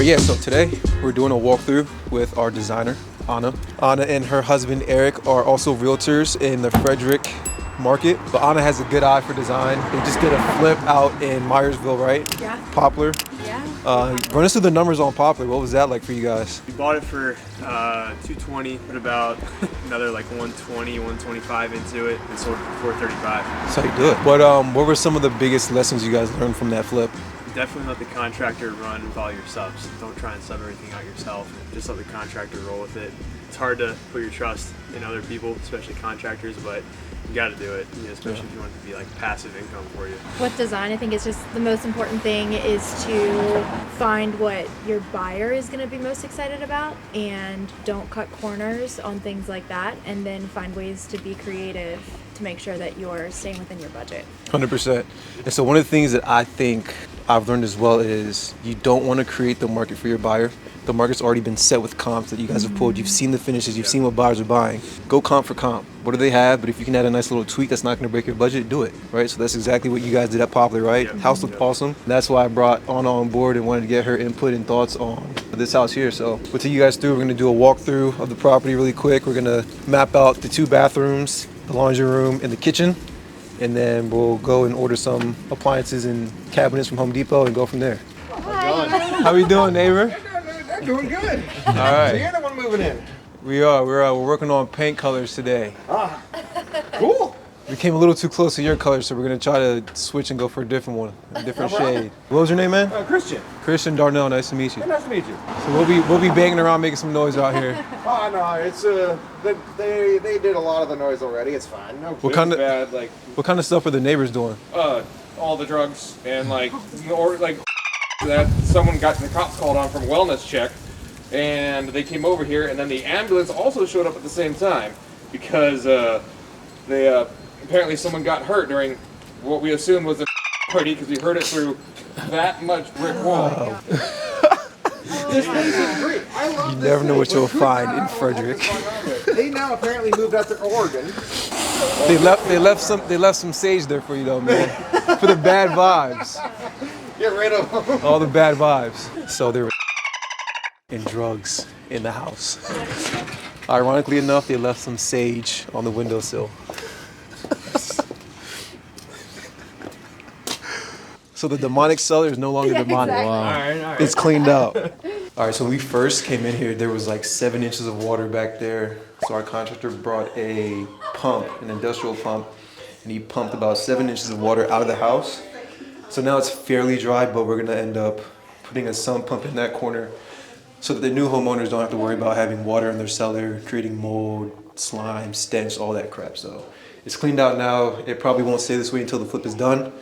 Yeah, so today we're doing a walkthrough with our designer, Anna. Anna and her husband, Eric, are also realtors in the Frederick market. But Anna has a good eye for design. They just did a flip out in Myersville, right? Yeah. Poplar. Yeah. Run us through the numbers on Poplar. What was that like for you guys? We bought it for $220, put about another like 120, 125 into it, and sold it for $435. That's how you do it. But what were some of the biggest lessons you guys learned from that flip? Definitely let the contractor run with all your subs. Don't try and sub everything out yourself. Just let the contractor roll with it. It's hard to put your trust in other people, especially contractors, but you got to do it, especially if you want it to be like passive income for you. With design, I think it's just the most important thing is to find what your buyer is going to be most excited about and don't cut corners on things like that, and then find ways to be creative to make sure that you're staying within your budget. 100%. And so one of the things that I think I've learned as well is you don't want to create the market for your buyer. The market's already been set with comps that you guys have pulled. You've seen the finishes. You've seen what buyers are buying. Go comp for comp. What do they have? But if you can add a nice little tweak that's not going to break your budget, do it, right? So that's exactly what you guys did at Poplar, right? Yeah. House looked awesome. That's why I brought Anna on board and wanted to get her input and thoughts on this house here. So we'll take you guys through. We're going to do a walkthrough of the property really quick. We're going to map out the 2 bathrooms, the laundry room, and the kitchen. And then we'll go and order some appliances and cabinets from Home Depot and go from there. How we doing, neighbor? They're doing good. All right. So you're the one moving in. We're working on paint colors today. Cool. We came a little too close to your colors, so we're gonna try to switch and go for a different one, a different shade. What was your name, man? Christian. Christian Darnell. Nice to meet you. Hey, nice to meet you. So we'll be banging around, making some noise out here. Oh no, it's they did a lot of the noise already. It's fine. No, What kind of bad, like what kind of stuff are the neighbors doing? all the drugs and or that someone got the cops called on from a wellness check, and they came over here, and then the ambulance also showed up at the same time because they apparently someone got hurt during what we assumed was a party because we heard it through that much brick wall. This place is great. I love You this never know thing, what you'll but find I in don't know Frederick. what's going on with it. They now apparently moved out to Oregon. They left some sage there for you though, man, for the bad vibes. Get rid of them. All the bad vibes. So there were and drugs in the house. Ironically enough, they left some sage on the windowsill. So the demonic cellar is no longer demonic. exactly. Wow. Right. It's cleaned out. All right, so when we first came in here, there was like 7 inches of water back there. So our contractor brought a pump, an industrial pump, and he pumped about 7 inches of water out of the house. So now it's fairly dry, but we're gonna end up putting a sump pump in that corner so that the new homeowners don't have to worry about having water in their cellar, creating mold, slime, stench, all that crap. So it's cleaned out now. It probably won't stay this way until the flip is done.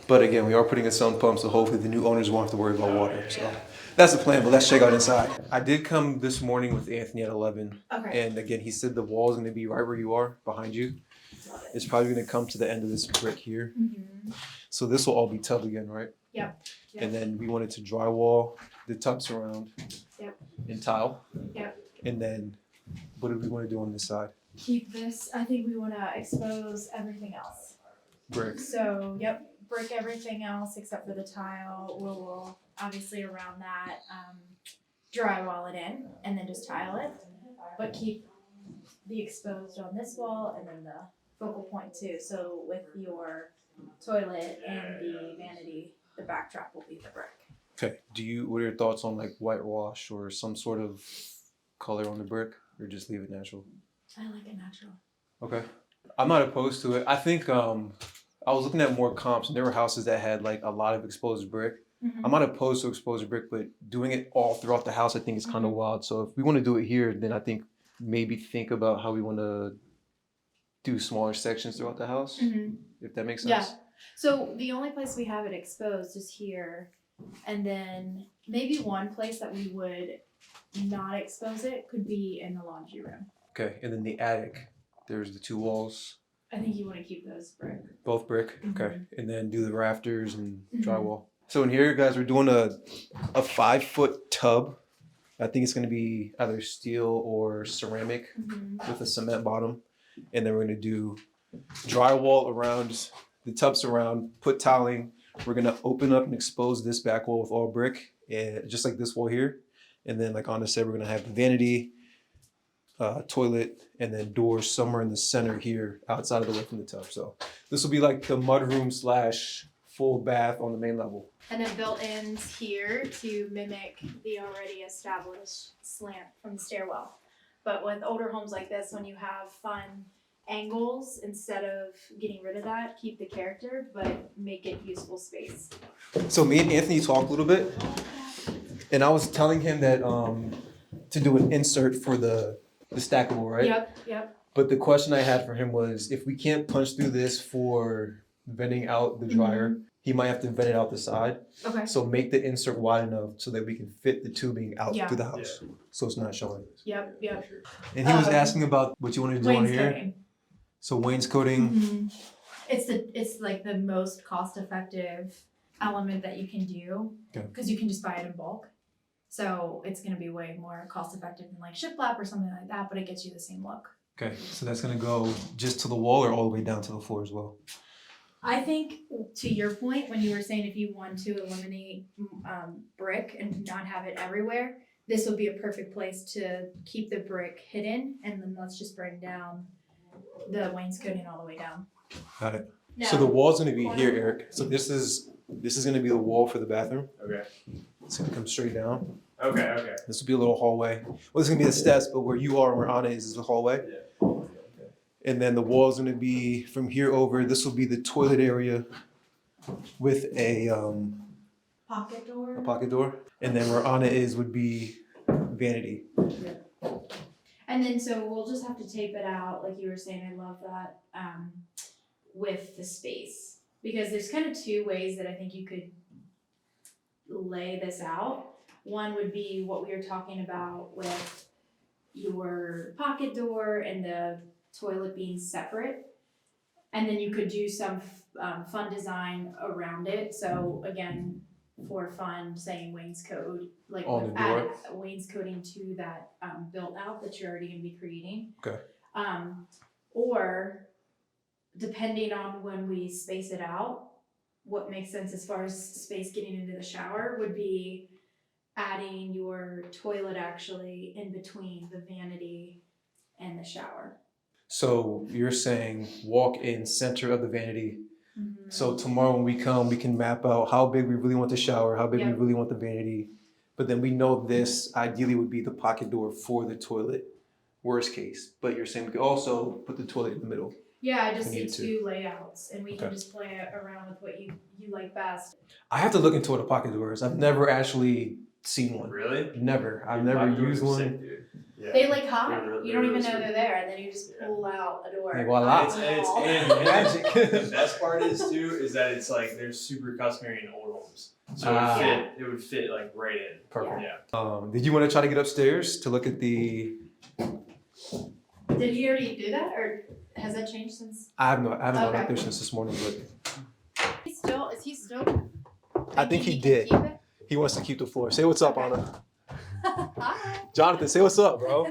But again, we are putting a sump pump, so hopefully the new owners won't have to worry about water. So that's the plan, but let's check out inside. I did come this morning with Anthony at 11. Okay. And again, he said the wall's gonna be right where you are, behind you. It's probably gonna come to the end of this brick here. Mm-hmm. So this will all be tub again, right? Yep. And then we wanted to drywall the tub surround. Yep. And tile. Yep. And then what do we want to do on this side? Keep this. I think we want to expose everything else. Brick. So, yep, brick everything else except for the tile. We'll obviously around that drywall it in and then just tile it, but keep the exposed on this wall and then the focal point too. So with your toilet and the vanity, the backdrop will be the brick. Okay. What are your thoughts on like whitewash or some sort of color on the brick, or just leave it natural? I like it natural. Okay. I'm not opposed to it. I think I was looking at more comps and there were houses that had like a lot of exposed brick. Mm-hmm. I'm not opposed to exposed brick, but doing it all throughout the house I think is kind of wild. So if we want to do it here, then I think maybe think about how we want to do smaller sections throughout the house, if that makes sense. Yeah. So the only place we have it exposed is here, and then maybe one place that we would not expose it could be in the laundry room. Okay, and then the attic, there's the 2 walls, I think you want to keep those brick. both brick. Mhm. Okay, and then do the rafters and Mhm. drywall. So in here, guys, we're doing a 5-foot tub. I think it's going to be either steel or ceramic with a cement bottom. And then we're going to do drywall around the tub surround, put tiling. We're going to open up and expose this back wall with all brick. and just like this wall here. And then like Anna said, we're gonna have the vanity, toilet, and then doors somewhere in the center here, outside of the way from the tub. So this will be like the mudroom slash full bath on the main level. And then built-ins here to mimic the already established slant from the stairwell. But with older homes like this, when you have fun angles, instead of getting rid of that, keep the character, but make it useful space. So me and Anthony talked a little bit, and I was telling him that to do an insert for the stackable, right? Yep. But the question I had for him was, if we can't punch through this for venting out the dryer, he might have to vent it out the side. Okay. So make the insert wide enough so that we can fit the tubing out Yeah. through the house, so it's not showing. Yep. And he was asking about what you wanted to do on here. Wainscoting. So wainscoting. Mm-hmm. It's like the most cost-effective element that you can do Okay. because you can just buy it in bulk. So it's going to be way more cost-effective than like shiplap or something like that, but it gets you the same look. Okay, so that's gonna go just to the wall or all the way down to the floor as well? I think to your point, when you were saying if you want to eliminate brick and not have it everywhere, this would be a perfect place to keep the brick hidden, and then let's just bring down the wainscoting all the way down. Got it. Now, So the wall's gonna be here, Eric. So this is gonna be the wall for the bathroom. Okay. It's gonna come straight down. Okay. This will be a little hallway. Well, this is gonna be the steps, but where you are and where Anna is the hallway. Yeah. And then the wall's gonna be from here over. This will be the toilet area with a pocket door. pocket door. And then where Anna is would be vanity. And then so we'll just have to tape it out, like you were saying. I love that with the space, because there's kind of two ways that I think you could lay this out. One would be what we were talking about with your pocket door and the toilet being separate, and then you could do some fun design around it. So again, for fun, saying wainscot, like On the add door? wainscoting to that built out that you're already gonna be creating. Okay. Or depending on when we space it out, what makes sense as far as space getting into the shower would be adding your toilet actually in between the vanity and the shower. So you're saying walk in center of the vanity. Mm-hmm. So tomorrow when we come, we can map out how big we really want the shower, how big we Yep. really want the vanity. But then we know this ideally would be the pocket door for the toilet, worst case. But you're saying we could also put the toilet in the middle. Yeah, I just We see need to. two layouts, and we can Okay. just play around with what you like best. I have to look into what a pocket door is. I've never actually seen one. Really? Never. I've never used one. Yeah. They like hide. They're You don't even really know they're sweet. there, and then you just pull out a door. Hey, voila. Out in the It's wall. Magic. The best part is too is that it's like they're super customary in old homes, so Ah. it would fit like right in. Perfect. Yeah. Did you want to try to get upstairs to look at the? Did he already do that, or has that changed since? I haven't gone Okay. up there since this morning, but Is he still? I think he can did. keep it? he wants to keep the floor. Say what's up, Okay. Anna. Hi. Jonathan, say what's up, bro.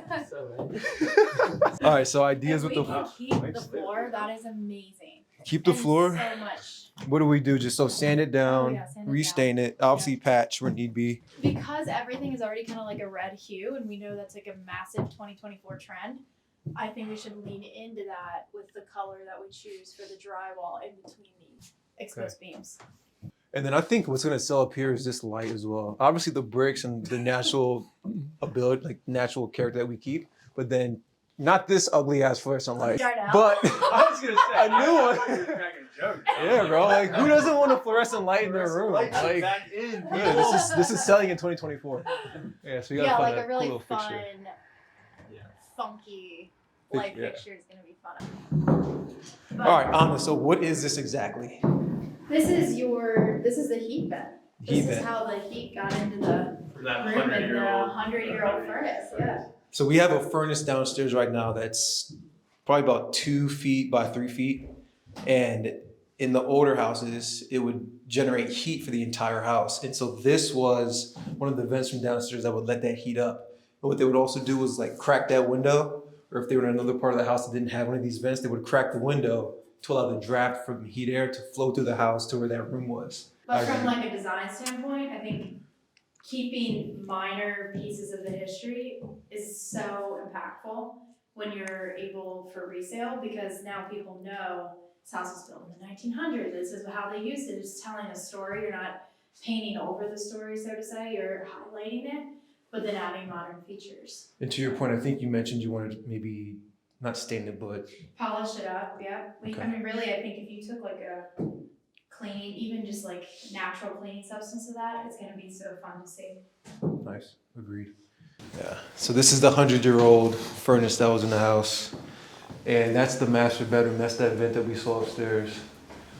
All right, so ideas If with we the can keep the floor, that is amazing. keep the And floor. So much. What do we do? Just so sand it down, Oh, yeah, sand it restain it, obviously patch where need be. Because everything is already kind of like a red hue, and we know that's like a massive 2024 trend. I think we should lean into that with the color that we choose for the drywall in between the exposed beams. And then I think what's gonna sell up here is this light as well. Obviously the bricks and the natural ability, like natural character that we keep, but then not this ugly ass fluorescent light. I know. But I was gonna say A new one. I thought you were cracking a joke. yeah, bro, like who doesn't want a fluorescent light in their room? Like, back in. yeah, this is selling in 2024. Yeah, so you gotta Yeah, find like a a really cool little fun, fixture. Yeah. funky light Yeah. fixture is gonna be fun. But All right, Anna. So what is this exactly? this is the heat vent. Heat This is vent. how the heat got into the From that room in the 100-year-old 100-year-old furnace. Yeah. So we have a furnace downstairs right now that's probably about 2 feet by 3 feet, and in the older houses, it would generate heat for the entire house. And so this was one of the vents from downstairs that would let that heat up. And what they would also do was like crack that window, or if they were in another part of the house that didn't have one of these vents, they would crack the window to allow the draft from heat air to flow through the house to where that room was. But from like a design standpoint, I think keeping minor pieces of the history is so impactful when you're able for resale, because now people know this house was built in the 1900s. This is how they used it. It's telling a story. You're not painting over the story, so to say. You're highlighting it, but then adding modern features. And to your point, I think you mentioned you wanted to maybe not stain it, but Polish it up, yeah. Okay. I mean, really, I think if you took like a cleaning, even just like natural cleaning substance of that, it's gonna be so fun to see. nice. Agreed. Yeah. So this is the 100-year-old furnace that was in the house. And that's the master bedroom. That's that vent that we saw upstairs.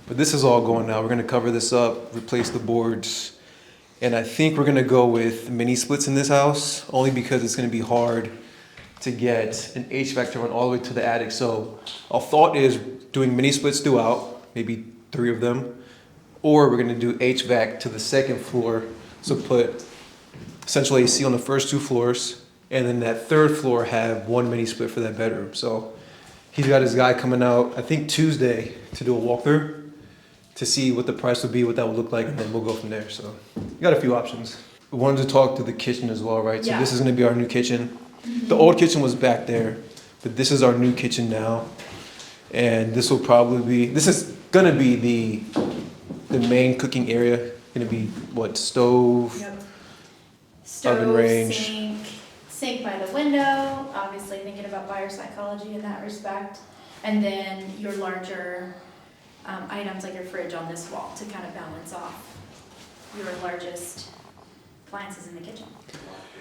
But this is all going now. We're gonna cover this up, replace the boards. And I think we're gonna go with mini splits in this house, only because it's gonna be hard to get an HVAC to run all the way to the attic. So our thought is doing mini splits throughout, maybe 3 of them, or we're gonna do HVAC to the 2nd floor. So put central AC on the first 2 floors, and then that 3rd floor have 1 mini split for that bedroom. So he's got his guy coming out, I think Tuesday, to do a walkthrough to see what the price would be, what that would look like, and then we'll go from there. So we got a few options. We wanted to talk to the kitchen as well, right? So Yeah. this is gonna be our new kitchen. The old kitchen was back there, but this is our new kitchen now. And this will probably be, this is gonna be the main cooking area. Gonna be what, stove? Yep. Oven Stove, range. sink by the window, obviously thinking about buyer psychology in that respect. And then your larger items like your fridge on this wall to kind of balance off your largest appliances in the kitchen.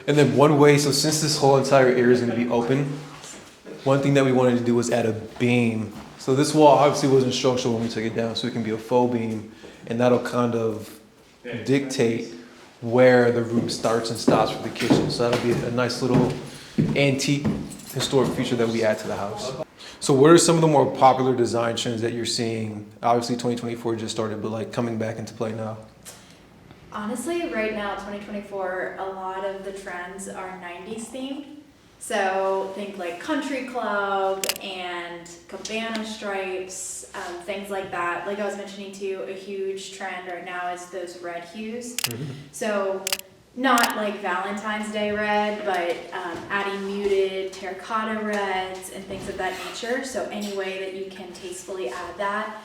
And then one way, so since this whole entire area is gonna be open, one thing that we wanted to do was add a beam. So this wall obviously wasn't structural when we took it down, so it can be a faux beam, and that'll kind of dictate where the room starts and stops for the kitchen. So that'll be a nice little antique historic feature that we add to the house. So what are some of the more popular design trends that you're seeing? Obviously 2024 just started, but like coming back into play now. Honestly, right now, 2024, a lot of the trends are 90s themed. So think like country club and cabana stripes, things like that. Like I was mentioning too, a huge trend right now is those red hues. So not like Valentine's Day red, but adding muted terracotta reds and things of that nature. So any way that you can tastefully add that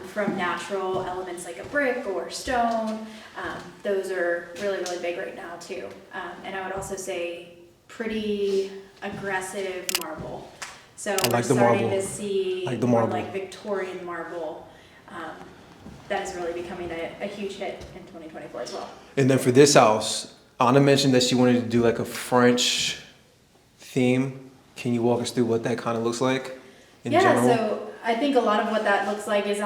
from natural elements like a brick or stone, those are really, really big right now too. And I would also say pretty aggressive marble. So I we're like the starting marble. to see Like the more marble. like Victorian marble. That is really becoming a huge hit in 2024 as well. And then for this house, Anna mentioned that she wanted to do like a French theme. Can you walk us through what that kind of looks like in general? So I think a lot of what that looks like is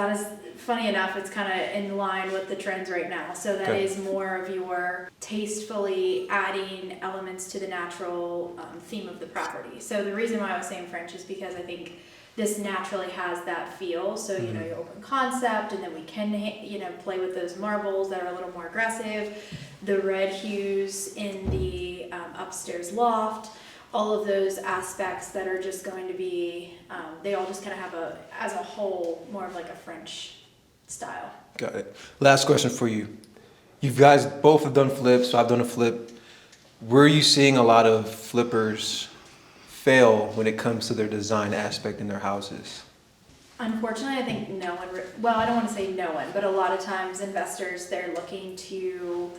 funny enough, it's kind of in line with the trends right now. So that Okay. is more of your tastefully adding elements to the natural theme of the property. So the reason why I was saying French is because I think this naturally has that feel. So, you know, your open concept, and then we can, play with those marbles that are a little more aggressive. The red hues in the upstairs loft, all of those aspects that are just going to be, they all just kind of have as a whole, more of like a French style. Got it. Last question for you. You guys both have done flips, so I've done a flip. Where are you seeing a lot of flippers fail when it comes to their design aspect in their houses? Unfortunately, I think no one, well, I don't want to say no one, but a lot of times investors, they're looking to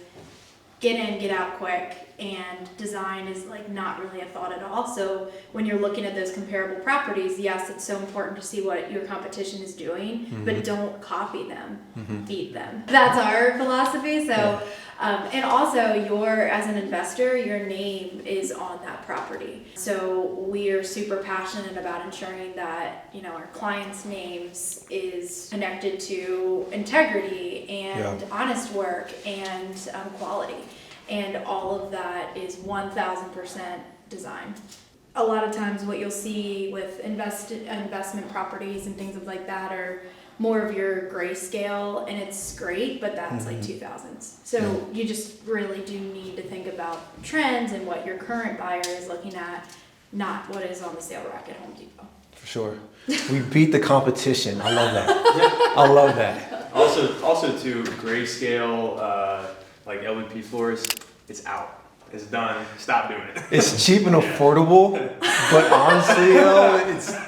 get in, get out quick, and design is like not really a thought at all. So when you're looking at those comparable properties, yes, it's so important to see what your competition is doing, but don't copy them, beat them. That's our philosophy. So, and also as an investor, your name is on that property. So we are super passionate about ensuring that, our clients' names is connected to integrity and honest work and quality. And all of that is 1000% design. A lot of times what you'll see with investment properties and things like that are more of your grayscale, and it's great, but that's like 2000s. So you just really do need to think about trends and what your current buyer is looking at, not what is on the sale rack at Home Depot. For sure. We beat the competition. I love that. I love that. Also to grayscale, like LVP floors, it's out. It's done. Stop doing it. It's cheap and affordable, but honestly, though,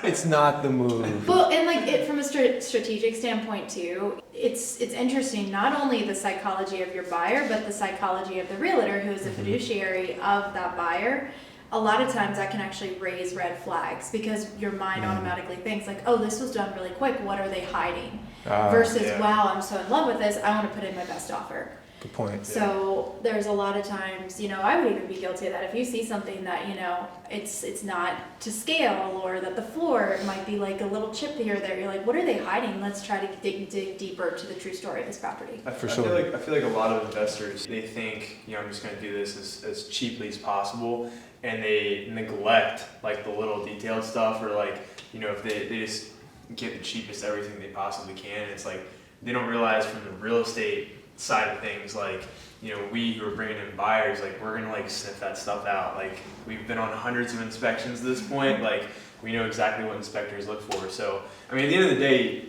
it's not the move. Well, and like it from a strategic standpoint too, it's interesting not only the psychology of your buyer, but the psychology of the realtor who is the fiduciary of that buyer. A lot of times that can actually raise red flags because your mind automatically thinks like, oh, this was done really quick. What are they hiding? Versus, wow, I'm so in love with this. I want to put in my best offer. Good point. So there's a lot of times, you know, I would even be guilty of that. If you see something that, you know, it's not to scale, or that the floor might be like a little chip here or there, you're like, what are they hiding? Let's try to dig deeper to the true story of this property. For sure. I feel like a lot of investors, they think, you know, I'm just going to do this as cheaply as possible, and they neglect like the little detailed stuff, or like, you know, if they just get the cheapest everything they possibly can. It's like they don't realize from the real estate side of things, like, you know, we who are bringing in buyers, like, we're gonna like sniff that stuff out. Like, we've been on hundreds of inspections at this point. Like, we know exactly what inspectors look for. So I mean, at the end of the day,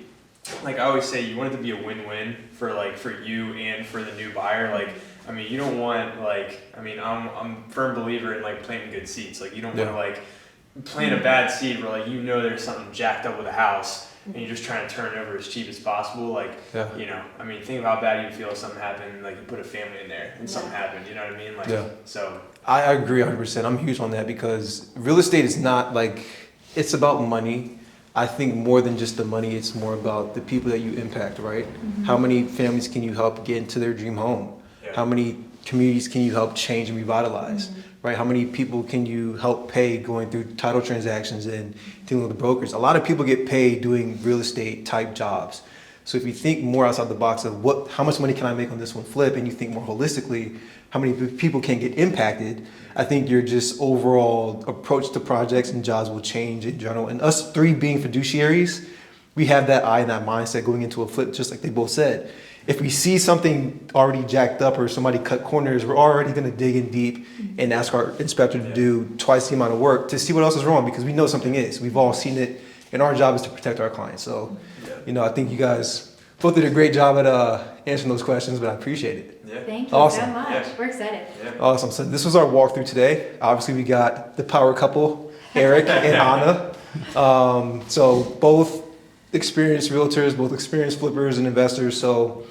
like I always say, you want it to be a win-win for you and for the new buyer. Like, I mean, you don't want like, I mean, I'm a firm believer in like planting good seeds. Like, you don't want to like plant a bad seed where like, you know, there's something jacked up with the house and you're just trying to turn it over as cheap as possible. Like, you know, I mean, think of how bad you'd feel if something happened, like you put a family in there and something happened, you know what I mean? Like, so. I agree 100%. I'm huge on that because real estate is not like, it's about money. I think more than just the money, it's more about the people that you impact, right? How many families can you help get into their dream home? How many communities can you help change and revitalize? Right? How many people can you help pay going through title transactions and dealing with the brokers? A lot of people get paid doing real estate type jobs. So if you think more outside the box of how much money can I make on this one flip, and you think more holistically, how many people can get impacted, I think your just overall approach to projects and jobs will change in general. And us three being fiduciaries, we have that eye and that mindset going into a flip, just like they both said. If we see something already jacked up or somebody cut corners, we're already going to dig in deep and ask our inspector to do twice the amount of work to see what else is wrong, because we know something is. We've all seen it, and our job is to protect our clients. So, you know, I think you guys both did a great job at answering those questions, but I appreciate it. Thank you so much. We're excited. Awesome. So this was our walkthrough today. Obviously, we got the power couple, Eric and Anna. So both experienced realtors, both experienced flippers and investors. So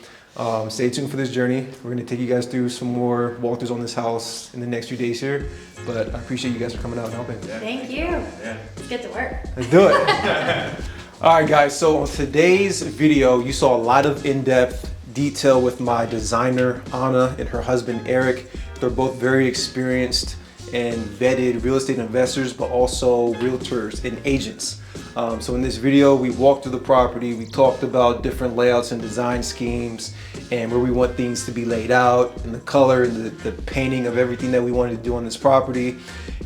stay tuned for this journey. We're going to take you guys through some more walkthroughs on this house in the next few days here. But I appreciate you guys for coming out and helping. Thank you. Let's get to work. Let's do it. All right, guys. So on today's video, you saw a lot of in-depth detail with my designer, Anna, and her husband, Eric. They're both very experienced and vetted real estate investors, but also realtors and agents. So in this video, we walked through the property, we talked about different layouts and design schemes and where we want things to be laid out, and the color and the painting of everything that we wanted to do on this property.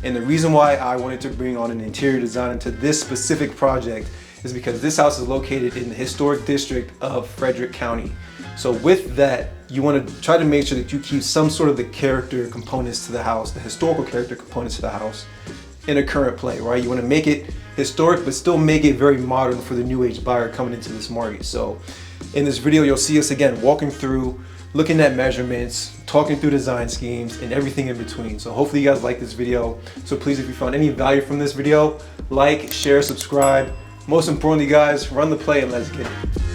And the reason why I wanted to bring on an interior designer to this specific project is because this house is located in the historic district of Frederick County. So with that, you want to try to make sure that you keep some sort of the character components to the house, the historical character components to the house in a current play, right? You want to make it historic, but still make it very modern for the new age buyer coming into this market. So in this video, you'll see us again, walking through, looking at measurements, talking through design schemes and everything in between. So hopefully you guys like this video. So please, if you found any value from this video, like, share, subscribe. Most importantly, guys, run the play and let's get it.